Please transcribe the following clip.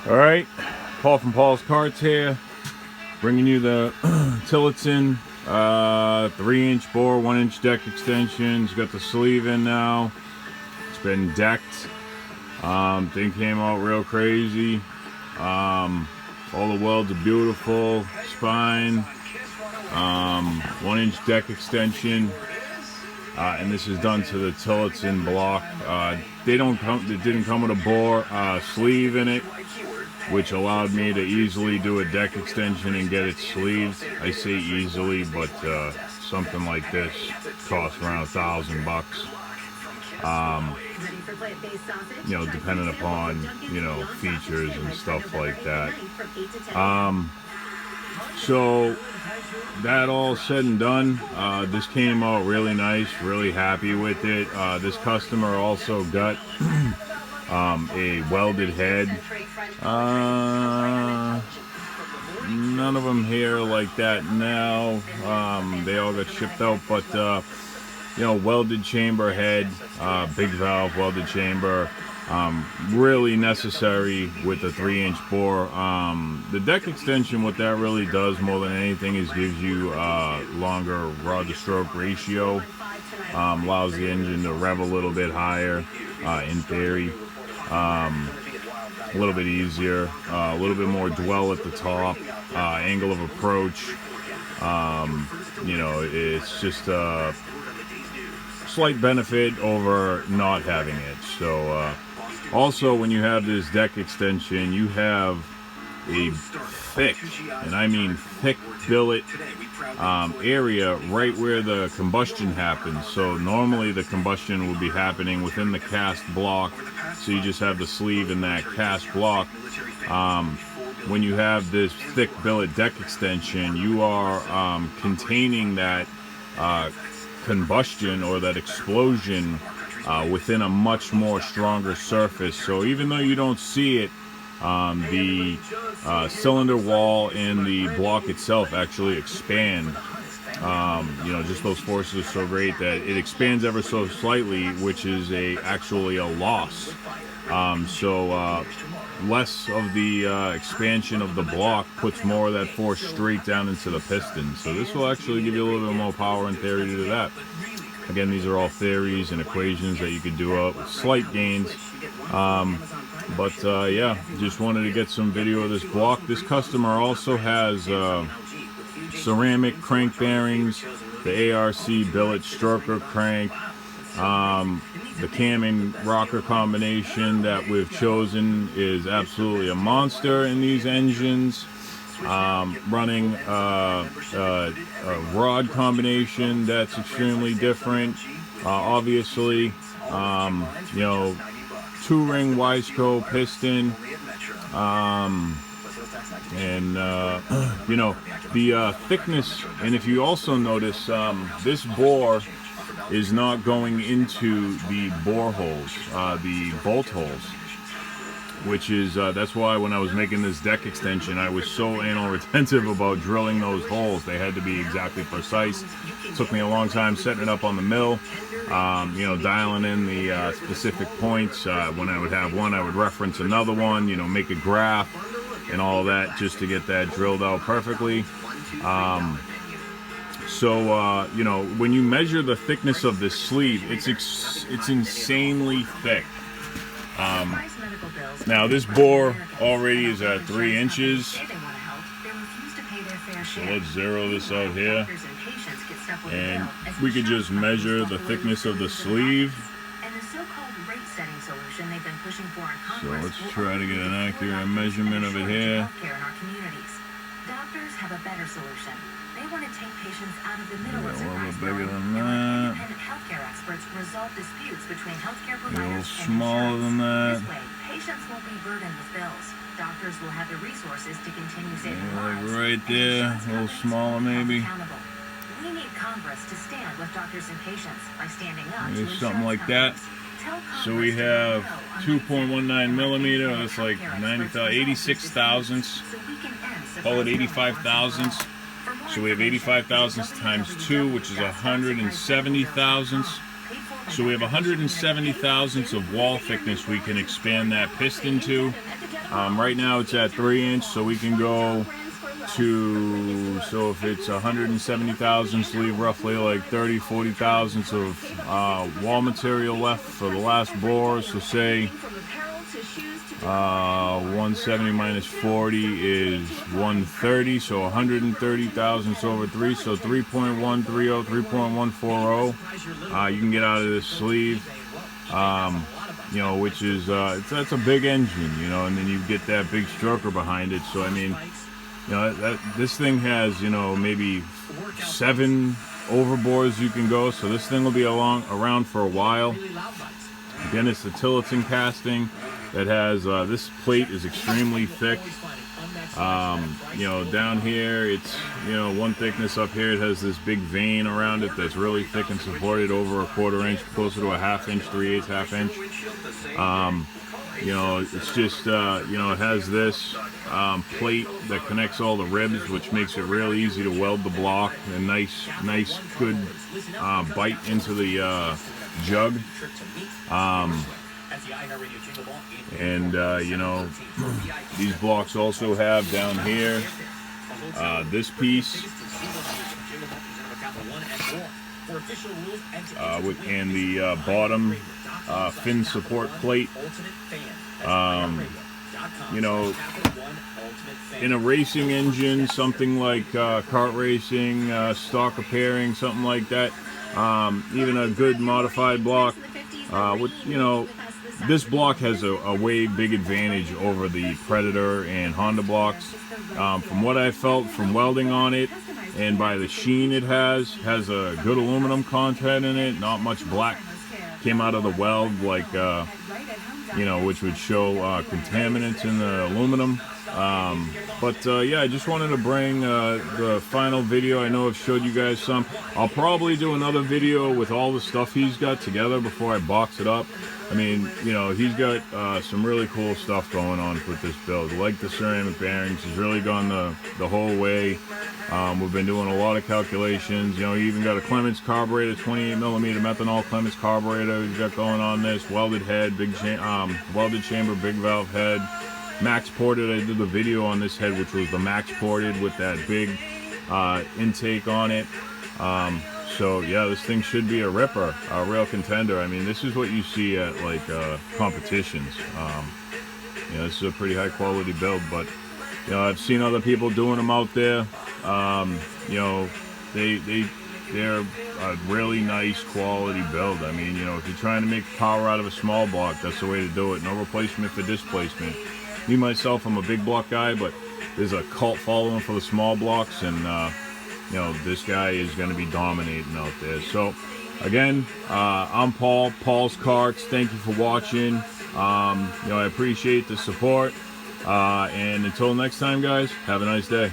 Alright, Paul from Paul's Karts here, bringing you the Tillotson 3-inch bore, 1-inch deck extensions. Got the sleeve in now. It's been decked. Thing came out real crazy. All the welds are beautiful. Spine, 1-inch deck extension. And this is done to the Tillotson block. They didn't come with a bore sleeve in it, which allowed me to easily do a deck extension and get it sleeved. I say easily, but something like this costs around $1,000. You know, depending upon, you know, features and stuff like that. So that all said and done, this came out really nice, really happy with it. This customer also got a welded head. None of them here like that now. They all got shipped out, but you know, welded chamber head, big valve welded chamber. Really necessary with the 3-inch bore. The deck extension, what that really does more than anything is gives you longer rod to stroke ratio. Allows the engine to rev a little bit higher, in theory. A little bit easier, a little bit more dwell at the top, angle of approach. You know, it's just a slight benefit over not having it. So also, when you have this deck extension, you have a thick, and I mean thick billet area right where the combustion happens. So normally the combustion will be happening within the cast block, so you just have the sleeve in that cast block. When you have this thick billet deck extension, you are containing that combustion or that explosion within a much more stronger surface. So even though you don't see it, the cylinder wall and the block itself actually expand. You know, just those forces are so great that it expands ever so slightly, which is actually a loss. So less of the expansion of the block puts more of that force straight down into the piston. So this will actually give you a little bit more power in theory to do that. Again, these are all theories and equations that you could do out with slight gains. Yeah, just wanted to get some video of this block. This customer also has ceramic crank bearings, the ARC billet stroker crank, the cam and rocker combination that we've chosen is absolutely a monster in these engines. Running a rod combination that's extremely different. Obviously, you know, 2-ring Wiseco piston, and you know, the thickness. And if you also notice, this bore is not going into the bore holes, the bolt holes, which is that's why when I was making this deck extension, I was so anal retentive about drilling those holes. They had to be exactly precise. It took me a long time setting it up on the mill, you know, dialing in the specific points. When I would have one, I would reference another one, you know, make a graph and all that just to get that drilled out perfectly. You know, when you measure the thickness of this sleeve, it's insanely thick. Now this bore already is at 3 inches. So let's zero this out here. And we could just measure the thickness of the sleeve. So let's try to get an accurate measurement of it here. Doctors have a better solution. They want to take patients out of the middle of a little surprise bit bigger billing. than that. Independent healthcare experts resolve disputes between healthcare A providers little and smaller insurance. than that. This way, patients won't be burdened with bills. Doctors will have the resources to continue saving Like lives. right there, a little smaller maybe. We need Congress to stand with doctors and patients by standing up Maybe to something like that. companies. So we have 2.19 millimeter. That's like 86 thousandths. Call it 85 thousandths. So we have 85 thousandths times 2, which is 170 thousandths. So we have 170 thousandths of wall thickness we can expand that piston to. Right now it's at 3-inch, so we can go to, so if it's 170 thousandths, leave roughly like 30-40 thousandths of wall material left for the last bore. So say 170 minus 40 is 130, so 130 thousandths over 3, so 3.130, 3.140 you can get out of this sleeve, you know, which is that's a big engine, you know, and then you get that big stroker behind it. So I mean, you know, this thing has, you know, maybe 7 overbores you can go, so this thing will be around for a while. Again, it's the Tillotson casting that has this plate is extremely thick. You know, down here it's, you know, one thickness. Up here it has this big vein around it that's really thick and supported over a 1/4 inch, closer to a 1/2 inch, 3/8 1/2 inch. You know, it's just, you know, it has this plate that connects all the ribs, which makes it real easy to weld the block. A nice good bite into the jug. And you know, these blocks also have down here this piece and the bottom fin support plate. You know, in a racing engine, something like kart racing, stock repairing, something like that, even a good modified block, with, you know, this block has a way big advantage over the Predator and Honda blocks. From what I felt from welding on it, and by the sheen it has a good aluminum content in it. Not much black came out of the weld, like you know, which would show contaminants in the aluminum. But yeah, I just wanted to bring the final video. I know I've showed you guys some. I'll probably do another video with all the stuff he's got together before I box it up. I mean, you know, he's got some really cool stuff going on with this build. Like the ceramic bearings, he's really gone the whole way. We've been doing a lot of calculations. You know, he even got a Clements carburetor, 28mm methanol Clements carburetor he's got going on this. Welded head, welded chamber, big valve head. Max ported. I did the video on this head, which was the max ported with that big intake on it. So yeah, this thing should be a ripper, a real contender. I mean, this is what you see at like competitions. You know, this is a pretty high quality build, but you know, I've seen other people doing them out there. You know, they're a really nice quality build. I mean, you know, if you're trying to make power out of a small block, that's the way to do it. No replacement for displacement. Me myself, I'm a big block guy, but there's a cult following for the small blocks, and you know, this guy is going to be dominating out there. So again, I'm Paul, Paul's Karts. Thank you for watching. You know, I appreciate the support, and until next time, guys, have a nice day.